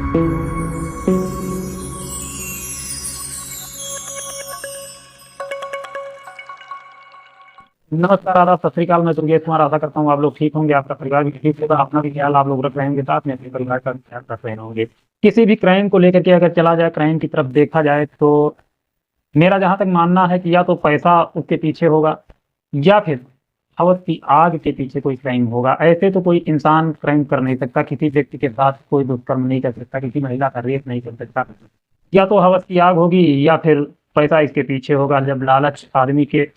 नमस्कार, आदाब, सत श्रीकाल। मैं दुर्गेश कुमार आशा करता हूँ आप लोग ठीक होंगे, आपका परिवार भी ठीक होगा, अपना भी ख्याल आप लोग रख रहे होंगे, साथ में अपने परिवार का भी ख्याल रख रहे होंगे। किसी भी क्राइम को लेकर के अगर चला जाए, क्राइम की तरफ देखा जाए, तो मेरा जहाँ तक मानना है कि या तो पैसा उसके पीछे होगा या फिर हवस की आग के पीछे कोई क्राइम होगा। ऐसे तो कोई इंसान क्राइम कर नहीं सकता, किसी व्यक्ति के साथ कोई दुष्कर्म नहीं कर सकता, किसी महिला का रेप नहीं कर सकता। या तो हवस की आग होगी या फिर पैसा इसके पीछे होगा। जब लालच आदमी के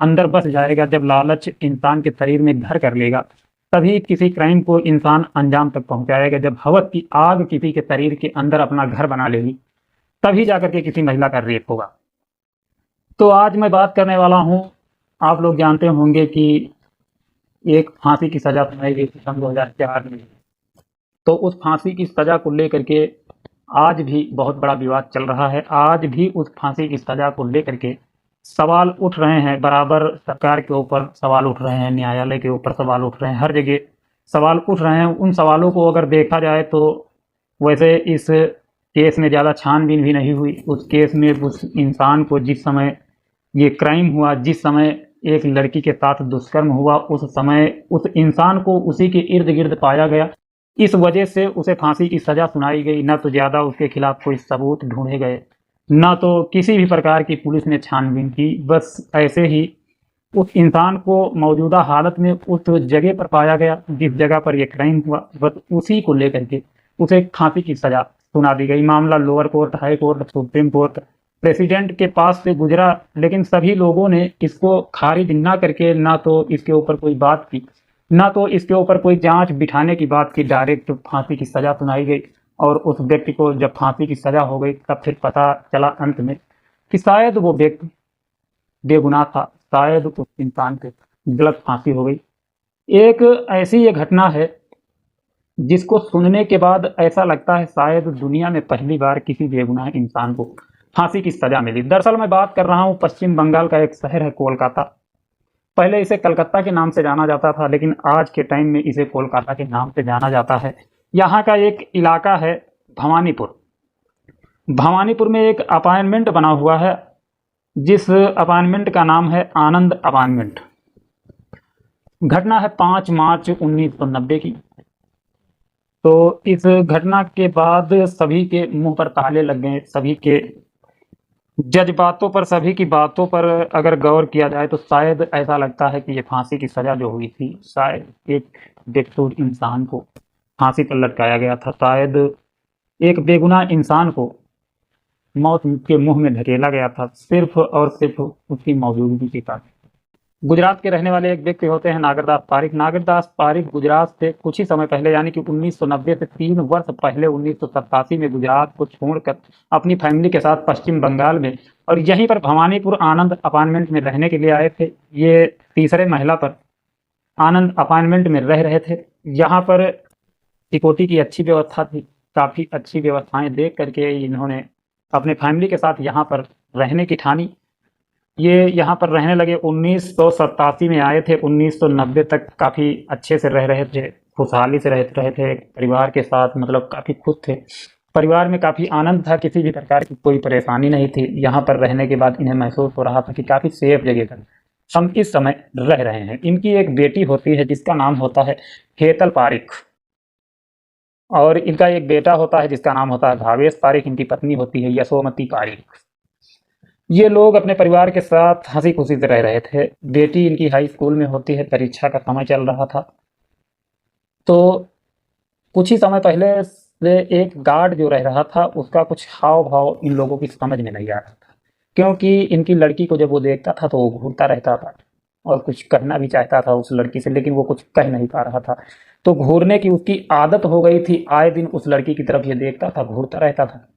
अंदर बस जाएगा, जब लालच इंसान के शरीर में घर कर लेगा, तभी किसी क्राइम को इंसान अंजाम तक पहुंचाएगा। जब हवस की आग किसी के शरीर के अंदर अपना घर बना लेगी, तभी जाकर के किसी महिला का रेप होगा। तो आज मैं बात करने वाला हूं, आप लोग जानते होंगे कि एक फांसी की सजा सुनाई गई थी सन 2004 में। तो उस फांसी की सजा को लेकर के आज भी बहुत बड़ा विवाद चल रहा है। आज भी उस फांसी की सजा को लेकर के सवाल उठ रहे हैं, बराबर सरकार के ऊपर सवाल उठ रहे हैं, न्यायालय के ऊपर सवाल उठ रहे हैं, हर जगह सवाल उठ रहे हैं। उन सवालों को अगर देखा जाए तो वैसे इस केस में ज़्यादा छानबीन भी नहीं हुई। उस केस में उस इंसान को जिस समय ये क्राइम हुआ, जिस समय एक लड़की के साथ दुष्कर्म हुआ, उस समय उस इंसान को उसी के इर्द गिर्द पाया गया। इस वजह से उसे फांसी की सज़ा सुनाई गई। न तो ज़्यादा उसके खिलाफ कोई सबूत ढूंढे गए, ना तो किसी भी प्रकार की पुलिस ने छानबीन की। बस ऐसे ही उस इंसान को मौजूदा हालत में उस जगह पर पाया गया जिस जगह पर यह क्राइम हुआ, बस उसी को लेकर के उसे फांसी की सजा सुना दी गई। मामला lower court, high court, supreme court, president के पास से गुजरा, लेकिन सभी लोगों ने इसको खारिज ना करके ना तो इसके ऊपर कोई बात की, ना तो इसके ऊपर कोई जांच बिठाने की बात की। डायरेक्ट फांसी की सजा सुनाई गई और उस व्यक्ति को जब फांसी की सजा हो गई, तब फिर पता चला अंत में कि शायद वो व्यक्ति बेगुनाह था, शायद उस इंसान पे गलत फांसी हो गई। एक ऐसी ये घटना है जिसको सुनने के बाद ऐसा लगता है शायद दुनिया में पहली बार किसी बेगुनाह इंसान को फांसी की सजा मिली। दरअसल मैं बात कर रहा हूँ पश्चिम बंगाल का एक शहर है कोलकाता। पहले इसे कलकत्ता के नाम से जाना जाता था, लेकिन आज के टाइम में इसे कोलकाता के नाम से जाना जाता है। यहाँ का एक इलाका है भवानीपुर। भवानीपुर में एक अपार्टमेंट बना हुआ है, जिस अपार्टमेंट का नाम है आनंद अपार्टमेंट। घटना है 5 मार्च 1990 की। तो इस घटना के बाद सभी के मुंह पर ताले लग गए, सभी के जज्बातों पर, सभी की बातों पर अगर गौर किया जाए तो शायद ऐसा लगता है कि ये फांसी की सजा जो हुई थी, शायद एक बेकसूर इंसान को फांसी पर लटकाया गया था। शायद एक बेगुनाह इंसान को मौत के मुंह में धकेला गया था, सिर्फ और सिर्फ उसकी मौजूदगी के कारण। गुजरात के रहने वाले एक व्यक्ति होते हैं नागरदास पारिक। नागरदास पारिक गुजरात से कुछ ही समय पहले, यानी कि 1990 से 3 वर्ष पहले 1987 में गुजरात को छोड़कर अपनी फैमिली के साथ पश्चिम बंगाल में और यहीं पर भवानीपुर आनंद अपार्टमेंट में रहने के लिए आए थे। ये तीसरे महिला पर आनंद अपार्टमेंट में रह रहे थे। यहाँ पर सिक्योरिटी की अच्छी व्यवस्था थी, काफ़ी अच्छी व्यवस्थाएं देख करके इन्होंने अपने फैमिली के साथ यहाँ पर रहने की ठानी। ये यहाँ पर रहने लगे। 1987 में आए थे, 1990 तक काफ़ी अच्छे से रह रहे थे, खुशहाली से रह रहे थे परिवार के साथ, मतलब काफ़ी खुश थे। परिवार में काफ़ी आनंद था, किसी भी प्रकार की कोई परेशानी नहीं थी। यहाँ पर रहने के बाद इन्हें महसूस हो रहा था कि काफ़ी सेफ जगह पर हम इस समय रह रहे हैं। इनकी एक बेटी होती है जिसका नाम होता है हेतल पारिक, और इनका एक बेटा होता है जिसका नाम होता है भावेश पारिक। इनकी पत्नी होती है यशोमती पारिक। ये लोग अपने परिवार के साथ हंसी खुशी से रह रहे थे। बेटी इनकी हाई स्कूल में होती है, परीक्षा का समय चल रहा था। तो कुछ ही समय पहले से एक गार्ड जो रह रहा था, उसका कुछ हाव भाव इन लोगों की समझ में नहीं आ रहा था, क्योंकि इनकी लड़की को जब वो देखता था तो वो घूरता रहता था और कुछ कहना भी चाहता था उस लड़की से, लेकिन वो कुछ कह नहीं पा रहा था। तो घूरने की उसकी आदत हो गई थी, आए दिन उस लड़की की तरफ ये देखता था, घूरता रहता था।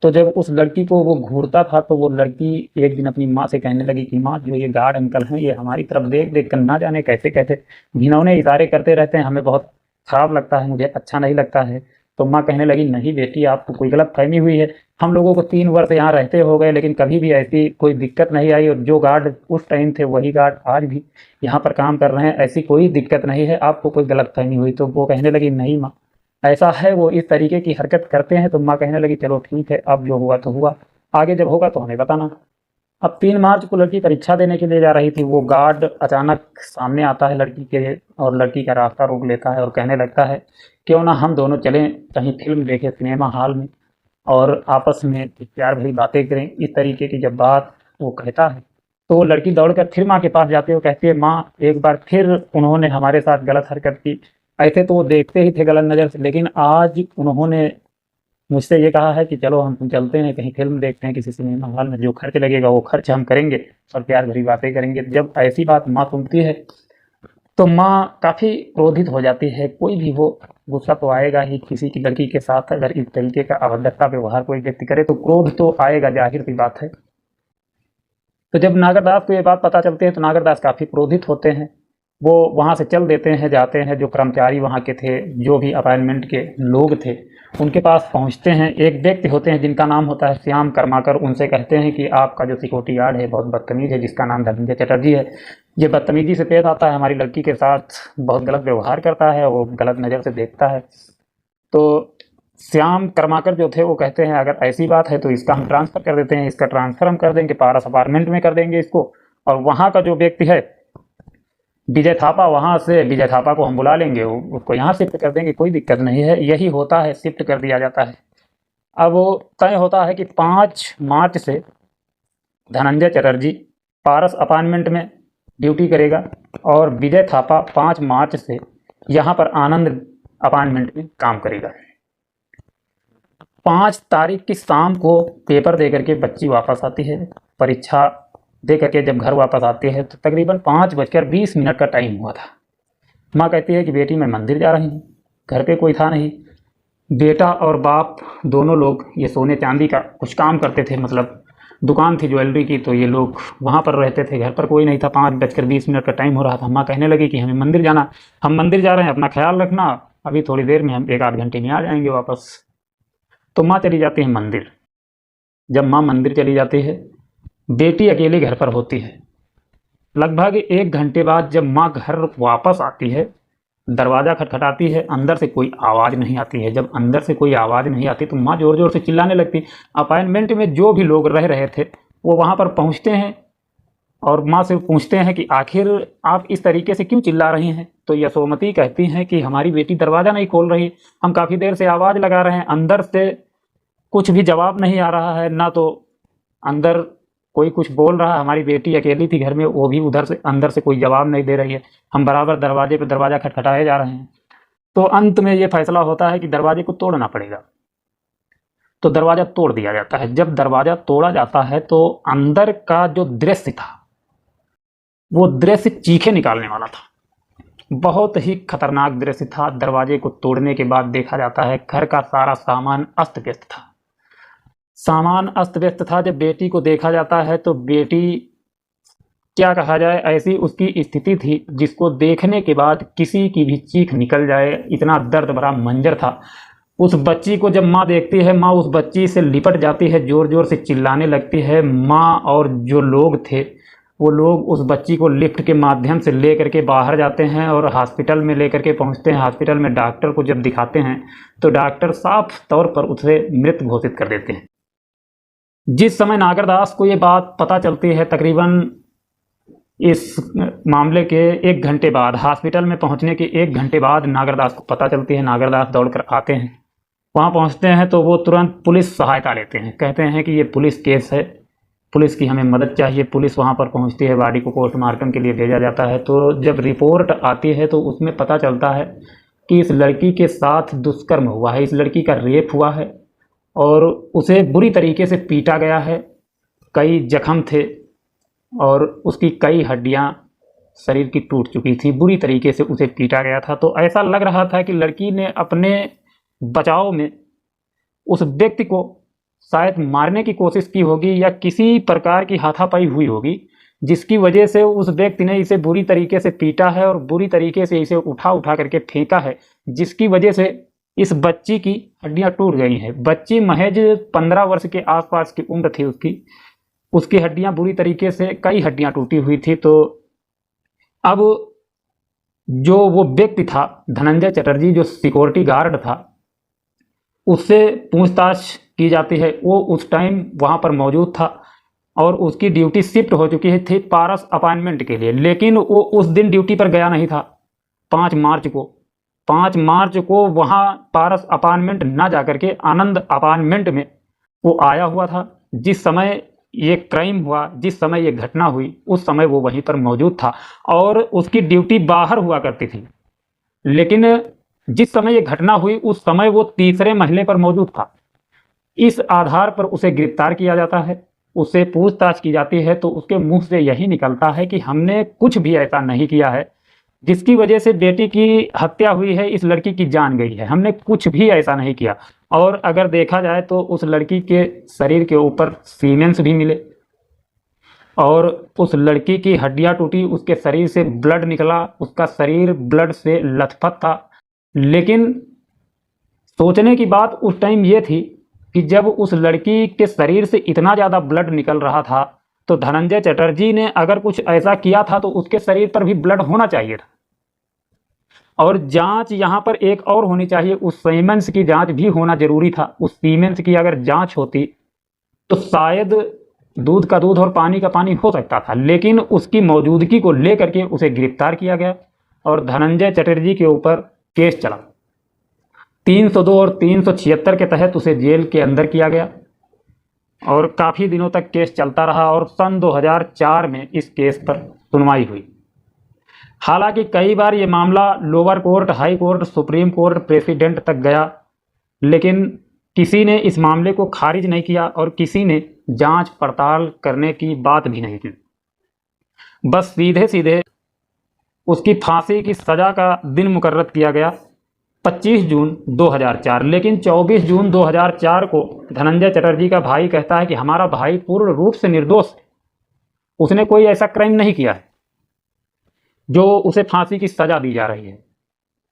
तो जब उस लड़की को वो घूरता था तो वो लड़की एक दिन अपनी माँ से कहने लगी कि माँ, जो ये गार्ड अंकल हैं ये हमारी तरफ देख देख कर ना जाने कैसे कैसे घिनौने इशारे करते रहते हैं, हमें बहुत खराब लगता है, मुझे अच्छा नहीं लगता है। तो माँ कहने लगी, नहीं बेटी, आपको कोई गलत फहमी हुई है। हम लोगों को 3 वर्ष यहाँ रहते हो गए, लेकिन कभी भी ऐसी कोई दिक्कत नहीं आई, और जो गार्ड उस टाइम थे वही गार्ड आज भी यहाँ पर काम कर रहे हैं, ऐसी कोई दिक्कत नहीं है, आपको कोई गलत फहमी हुई। तो वो कहने लगी, नहीं माँ, ऐसा है, वो इस तरीके की हरकत करते हैं। तो माँ कहने लगी चलो ठीक है, अब जो हुआ तो हुआ, आगे जब होगा तो हमें बताना। अब 3 मार्च को लड़की परीक्षा देने के लिए जा रही थी, वो गार्ड अचानक सामने आता है लड़की के और लड़की का रास्ता रोक लेता है और कहने लगता है क्यों ना हम दोनों चलें कहीं फिल्म देखें सिनेमा हॉल में और आपस में प्यार भरी बातें करें। इस तरीके की जब बात वो कहता है तो वो लड़की दौड़कर फिर माँ के पास जाती है और कहती है माँ एक बार फिर उन्होंने हमारे साथ गलत हरकत की। ऐसे तो वो देखते ही थे गलत नज़र से, लेकिन आज उन्होंने मुझसे ये कहा है कि चलो हम चलते हैं कहीं फिल्म देखते हैं किसी सिनेमा हॉल में, जो खर्च लगेगा वो खर्च हम करेंगे और प्यार भरी बातें करेंगे। जब ऐसी बात माँ सुनती है तो माँ काफ़ी क्रोधित हो जाती है। कोई भी वो गुस्सा तो आएगा ही, किसी की लड़की के साथ अगर इस तरीके का अभद्रता व्यवहार कोई व्यक्ति करे तो क्रोध तो आएगा, जाहिर सी बात है। तो जब नागरदास को ये बात पता चलती है तो नागरदास काफ़ी क्रोधित होते हैं। वो वहाँ से चल देते हैं, जाते हैं, जो कर्मचारी वहाँ के थे, जो भी अपार्टमेंट के लोग थे, उनके पास पहुँचते हैं। एक व्यक्ति होते हैं जिनका नाम होता है श्याम कर्माकर। उनसे कहते हैं कि आपका जो सिक्योरिटी गार्ड है बहुत बदतमीज़ है, जिसका नाम धनंजय चटर्जी है, ये बदतमीज़ी से पेश आता है, हमारी लड़की के साथ बहुत गलत व्यवहार करता है, वो गलत नज़र से देखता है। तो श्याम कर्माकर जो थे वो कहते हैं अगर ऐसी बात है तो इसका हम ट्रांसफ़र कर देते हैं, इसका ट्रांसफ़र हम कर देंगे, पारस अपार्टमेंट में कर देंगे इसको, और वहाँ का जो व्यक्ति है विजय थापा, वहाँ से विजय थापा को हम बुला लेंगे, उसको यहाँ शिफ्ट कर देंगे, कोई दिक्कत नहीं है। यही होता है, शिफ्ट कर दिया जाता है। अब वो तय होता है कि 5 मार्च से धनंजय चटर्जी पारस अपार्टमेंट में ड्यूटी करेगा और विजय थापा 5 मार्च से यहाँ पर आनंद अपार्टमेंट में काम करेगा। 5 तारीख की शाम को पेपर दे करके बच्ची वापस आती है, परीक्षा दे करके जब घर वापस आती है तो तकरीबन 5:20 का टाइम हुआ था। माँ कहती है कि बेटी मैं मंदिर जा रही हूँ, घर पे कोई था नहीं। बेटा और बाप दोनों लोग ये सोने चांदी का कुछ काम करते थे, मतलब दुकान थी ज्वेलरी की, तो ये लोग वहाँ पर रहते थे, घर पर कोई नहीं था। 5:20 का टाइम हो रहा था। माँ कहने लगी कि हमें मंदिर जाना, हम मंदिर जा रहे हैं, अपना ख्याल रखना, अभी थोड़ी देर में हम 1-8 घंटे में आ जाएंगे वापस। तो माँ चली जाती है मंदिर। जब माँ मंदिर चली जाती है, बेटी अकेली घर पर होती है। लगभग 1 घंटे बाद जब माँ घर वापस आती है, दरवाज़ा खटखटाती है, अंदर से कोई आवाज़ नहीं आती है। जब अंदर से कोई आवाज़ नहीं आती तो माँ ज़ोर ज़ोर से चिल्लाने लगती। अपार्टमेंट में जो भी लोग रह रहे थे वो वहाँ पर पहुँचते हैं और माँ से पूछते हैं कि आखिर आप इस तरीके से क्यों चिल्ला रही हैं। तो यशोमती कहती हैं कि हमारी बेटी दरवाज़ा नहीं खोल रही, हम काफ़ी देर से आवाज़ लगा रहे हैं, अंदर से कुछ भी जवाब नहीं आ रहा है, ना तो अंदर कोई कुछ बोल रहा है। हमारी बेटी अकेली थी घर में, वो भी उधर से अंदर से कोई जवाब नहीं दे रही है, हम बराबर दरवाजे पे दरवाज़ा खटखटाए जा रहे हैं। तो अंत में ये फैसला होता है कि दरवाजे को तोड़ना पड़ेगा। तो दरवाज़ा तोड़ दिया जाता है। जब दरवाज़ा तोड़ा जाता है तो अंदर का जो दृश्य था वो दृश्य चीखें निकालने वाला था, बहुत ही खतरनाक दृश्य था। दरवाजे को तोड़ने के बाद देखा जाता है घर का सारा सामान अस्त व्यस्त था। सामान अस्त व्यस्त था। जब बेटी को देखा जाता है तो बेटी, क्या कहा जाए, ऐसी उसकी स्थिति थी जिसको देखने के बाद किसी की भी चीख निकल जाए, इतना दर्द भरा मंजर था। उस बच्ची को जब माँ देखती है, माँ उस बच्ची से लिपट जाती है, ज़ोर ज़ोर से चिल्लाने लगती है। माँ और जो लोग थे वो लोग उस बच्ची को लिफ्ट के माध्यम से ले करके बाहर जाते हैं और हॉस्पिटल में ले करके पहुँचते हैं। हॉस्पिटल में डॉक्टर को जब दिखाते हैं तो डॉक्टर साफ तौर पर उसे मृत घोषित कर देते हैं। जिस समय नागरदास को ये बात पता चलती है, तकरीबन इस मामले के 1 घंटे बाद, हॉस्पिटल में पहुंचने के 1 घंटे बाद नागरदास को पता चलती है। नागरदास दौड़कर आते हैं, वहां पहुंचते हैं तो वो तुरंत पुलिस सहायता लेते हैं, कहते हैं कि ये पुलिस केस है, पुलिस की हमें मदद चाहिए। पुलिस वहां पर पहुंचती है, बॉडी को पोस्टमार्टम के लिए भेजा जाता है। तो जब रिपोर्ट आती है तो उसमें पता चलता है कि इस लड़की के साथ दुष्कर्म हुआ है, इस लड़की का रेप हुआ है और उसे बुरी तरीके से पीटा गया है, कई जख्म थे और उसकी कई हड्डियां शरीर की टूट चुकी थी, बुरी तरीके से उसे पीटा गया था। तो ऐसा लग रहा था कि लड़की ने अपने बचाव में उस व्यक्ति को शायद मारने की कोशिश की होगी या किसी प्रकार की हाथापाई हुई होगी, जिसकी वजह से उस व्यक्ति ने इसे बुरी तरीके से पीटा है और बुरी तरीके से इसे उठा उठा करके फेंका है, जिसकी वजह से इस बच्ची की हड्डियां टूट गई हैं। बच्ची महज 15 वर्ष के आसपास की उम्र थी उसकी हड्डियां बुरी तरीके से, कई हड्डियां टूटी हुई थी। तो अब जो वो व्यक्ति था धनंजय चटर्जी, जो सिक्योरिटी गार्ड था, उससे पूछताछ की जाती है। वो उस टाइम वहाँ पर मौजूद था और उसकी ड्यूटी शिफ्ट हो चुकी थी पारस अपॉइंटमेंट के लिए, लेकिन वो उस दिन ड्यूटी पर गया नहीं था। 5 मार्च को 5 मार्च को वहाँ पारस अपॉइंटमेंट ना जा करके आनंद अपॉइंटमेंट में वो आया हुआ था। जिस समय ये क्राइम हुआ, जिस समय ये घटना हुई, उस समय वो वहीं पर मौजूद था और उसकी ड्यूटी बाहर हुआ करती थी। लेकिन जिस समय ये घटना हुई उस समय वो तीसरे महले पर मौजूद था। इस आधार पर उसे गिरफ्तार किया जाता है, उससे पूछताछ की जाती है तो उसके मुंह से यही निकलता है कि हमने कुछ भी ऐसा नहीं किया है जिसकी वजह से बेटी की हत्या हुई है, इस लड़की की जान गई है। हमने कुछ भी ऐसा नहीं किया। और अगर देखा जाए तो उस लड़की के शरीर के ऊपर सीमेंस भी मिले और उस लड़की की हड्डियां टूटी, उसके शरीर से ब्लड निकला, उसका शरीर ब्लड से लथपथ था। लेकिन सोचने की बात उस टाइम ये थी कि जब उस लड़की के शरीर से इतना ज़्यादा ब्लड निकल रहा था तो धनंजय चटर्जी ने अगर कुछ ऐसा किया था तो उसके शरीर पर भी ब्लड होना चाहिए था। और जांच यहाँ पर एक और होनी चाहिए, उस सीमेंस की जांच भी होना जरूरी था। उस सीमेंस की अगर जांच होती तो शायद दूध का दूध और पानी का पानी हो सकता था, लेकिन उसकी मौजूदगी को लेकर के उसे गिरफ्तार किया गया और धनंजय चटर्जी के ऊपर केस चला। 302 और 376 के तहत उसे जेल के अंदर किया गया और काफ़ी दिनों तक केस चलता रहा और सन 2004 में इस केस पर सुनवाई हुई। हालांकि कई बार ये मामला lower court, high court, supreme court, president तक गया, लेकिन किसी ने इस मामले को खारिज नहीं किया और किसी ने जांच पड़ताल करने की बात भी नहीं की। बस सीधे सीधे उसकी फांसी की सज़ा का दिन मुकर्रर किया गया 25 जून 2004। लेकिन 24 जून 2004 को धनंजय चटर्जी का भाई कहता है कि हमारा भाई पूर्ण रूप से निर्दोष है, उसने कोई ऐसा क्राइम नहीं किया है जो उसे फांसी की सज़ा दी जा रही है।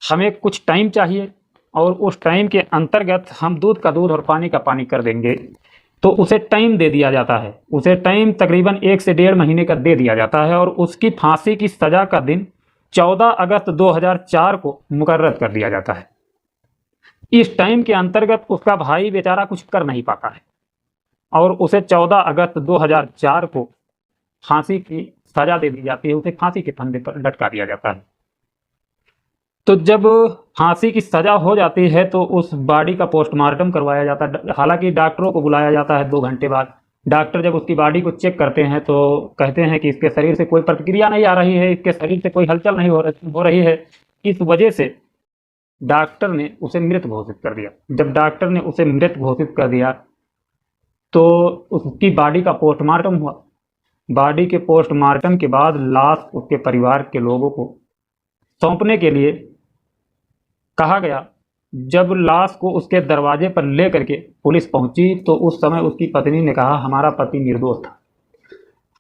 हमें कुछ टाइम चाहिए और उस टाइम के अंतर्गत हम दूध का दूध और पानी का पानी कर देंगे। तो उसे टाइम दे दिया जाता है, उसे टाइम तकरीबन 1 से 1.5 महीने का दे दिया जाता है और उसकी फांसी की सज़ा का दिन 14 अगस्त 2004 को मुकर्रर कर दिया जाता है। इस टाइम के अंतर्गत उसका भाई बेचारा कुछ कर नहीं पाता है और उसे 14 अगस्त 2004 को फांसी की सजा दे दी जाती है, उसे फांसी के फंदे पर लटका दिया जाता है। तो जब फांसी की सजा हो जाती है तो उस बॉडी का पोस्टमार्टम करवाया जाता है। हालांकि डॉक्टरों को बुलाया जाता है 2 घंटे बाद। डॉक्टर जब उसकी बॉडी को चेक करते हैं तो कहते हैं कि इसके शरीर से कोई प्रतिक्रिया नहीं आ रही है, इसके शरीर से कोई हलचल नहीं हो रही है। इस वजह से डॉक्टर ने उसे मृत घोषित कर दिया। जब डॉक्टर ने उसे मृत घोषित कर दिया तो उसकी बॉडी का पोस्टमार्टम हुआ। बॉडी के पोस्टमार्टम के बाद लाश उसके परिवार के लोगों को सौंपने के लिए कहा गया। जब लाश को उसके दरवाजे पर ले करके पुलिस पहुंची तो उस समय उसकी पत्नी ने कहा हमारा पति निर्दोष था,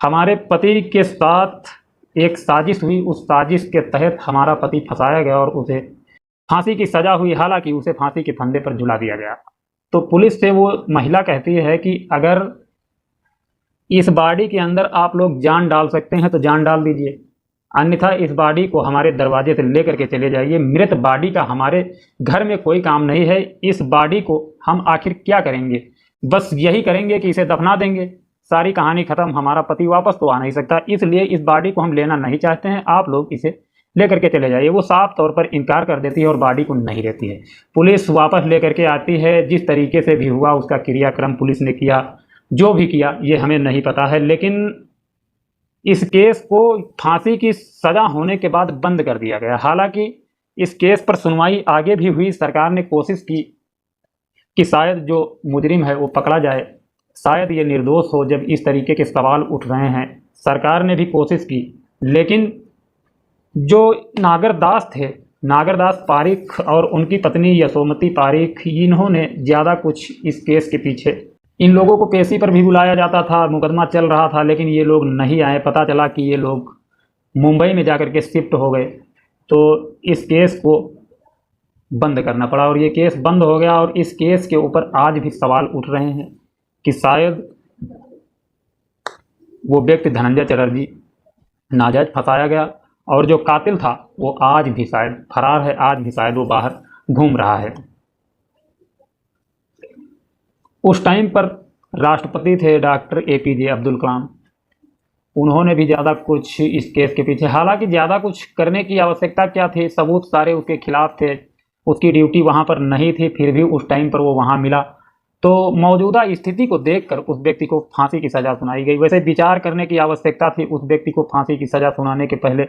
हमारे पति के साथ एक साजिश हुई, उस साजिश के तहत हमारा पति फंसाया गया और उसे फांसी की सजा हुई। हालांकि उसे फांसी के फंदे पर झुला दिया गया। तो पुलिस से वो महिला कहती है कि अगर इस बॉडी के अंदर आप लोग जान डाल सकते हैं तो जान डाल दीजिए, अन्यथा इस बॉडी को हमारे दरवाजे से लेकर के चले जाइए। मृत बॉडी का हमारे घर में कोई काम नहीं है। इस बॉडी को हम आखिर क्या करेंगे, बस यही करेंगे कि इसे दफना देंगे, सारी कहानी खत्म, हमारा पति वापस तो आ नहीं सकता, इसलिए इस बॉडी को हम लेना नहीं चाहते हैं, आप लोग इसे लेकर के चले जाइए। वो साफ तौर पर इनकार कर देती है और बॉडी को नहीं लेती है। पुलिस वापस लेकर के आती है। जिस तरीके से भी हुआ उसका क्रियाक्रम पुलिस ने किया, जो भी किया ये हमें नहीं पता है, लेकिन इस केस को फांसी की सजा होने के बाद बंद कर दिया गया। हालांकि इस केस पर सुनवाई आगे भी हुई। सरकार ने कोशिश की कि शायद जो मुजरिम है वो पकड़ा जाए, शायद ये निर्दोष हो। जब इस तरीके के सवाल उठ रहे हैं, सरकार ने भी कोशिश की, लेकिन जो नागरदास थे, नागरदास पारीख और उनकी पत्नी यशोमती पारीख, इन्होंने ज़्यादा कुछ इस केस के पीछे, इन लोगों को पेशी पर भी बुलाया जाता था, मुकदमा चल रहा था, लेकिन ये लोग नहीं आए। पता चला कि ये लोग मुंबई में जाकर के शिफ्ट हो गए, तो इस केस को बंद करना पड़ा और ये केस बंद हो गया। और इस केस के ऊपर आज भी सवाल उठ रहे हैं कि शायद वो व्यक्ति धनंजय चटर्जी नाजायज फंसाया गया और जो कातिल था वो आज भी शायद फरार है, आज भी शायद वो बाहर घूम रहा है। उस टाइम पर राष्ट्रपति थे डॉक्टर APJ अब्दुल कलाम। उन्होंने भी ज़्यादा कुछ इस केस के पीछे, हालांकि ज़्यादा कुछ करने की आवश्यकता क्या थी, सबूत सारे उसके खिलाफ थे, उसकी ड्यूटी वहाँ पर नहीं थी, फिर भी उस टाइम पर वो वहाँ मिला। तो मौजूदा स्थिति को देखकर उस व्यक्ति को फांसी की सज़ा सुनाई गई। वैसे विचार करने की आवश्यकता थी उस व्यक्ति को फांसी की सज़ा सुनाने के पहले,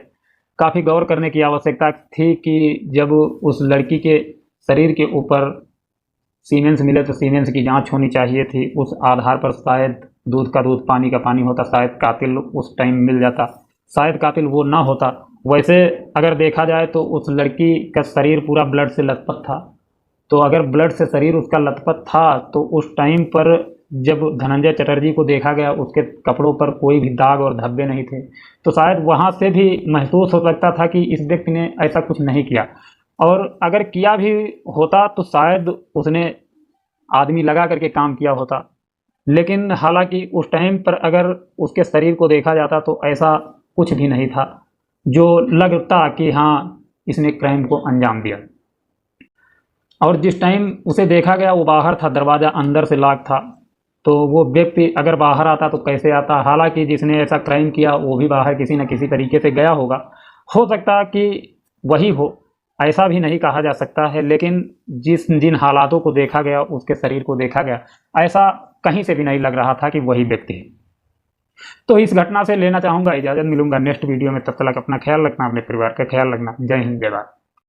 काफ़ी गौर करने की आवश्यकता थी कि जब उस लड़की के शरीर के ऊपर सीमेंस मिले तो सीमेंस की जांच होनी चाहिए थी। उस आधार पर शायद दूध का दूध पानी का पानी होता, शायद कातिल उस टाइम मिल जाता, शायद कातिल वो ना होता। वैसे अगर देखा जाए तो उस लड़की का शरीर पूरा ब्लड से लथपथ था, तो अगर ब्लड से शरीर उसका लथपथ था तो उस टाइम पर जब धनंजय चटर्जी को देखा गया उसके कपड़ों पर कोई भी दाग और धब्बे नहीं थे, तो शायद वहाँ से भी महसूस हो सकता था कि इस व्यक्ति ने ऐसा कुछ नहीं किया। और अगर किया भी होता तो शायद उसने आदमी लगा करके काम किया होता। लेकिन हालांकि उस टाइम पर अगर उसके शरीर को देखा जाता तो ऐसा कुछ भी नहीं था जो लगता कि हाँ इसने क्राइम को अंजाम दिया। और जिस टाइम उसे देखा गया वो बाहर था, दरवाज़ा अंदर से लॉक था, तो वो व्यक्ति अगर बाहर आता तो कैसे आता। हालांकि जिसने ऐसा क्राइम किया वो भी बाहर किसी न किसी तरीके से गया होगा, हो सकता कि वही हो, ऐसा भी नहीं कहा जा सकता है। लेकिन जिन हालातों को देखा गया, उसके शरीर को देखा गया, ऐसा कहीं से भी नहीं लग रहा था कि वही व्यक्ति है। तो इस घटना से लेना चाहूँगा इजाज़त, मिलूंगा नेक्स्ट वीडियो में। तब तक अपना ख्याल रखना, अपने परिवार का ख्याल रखना। जय हिंद, जय भारत।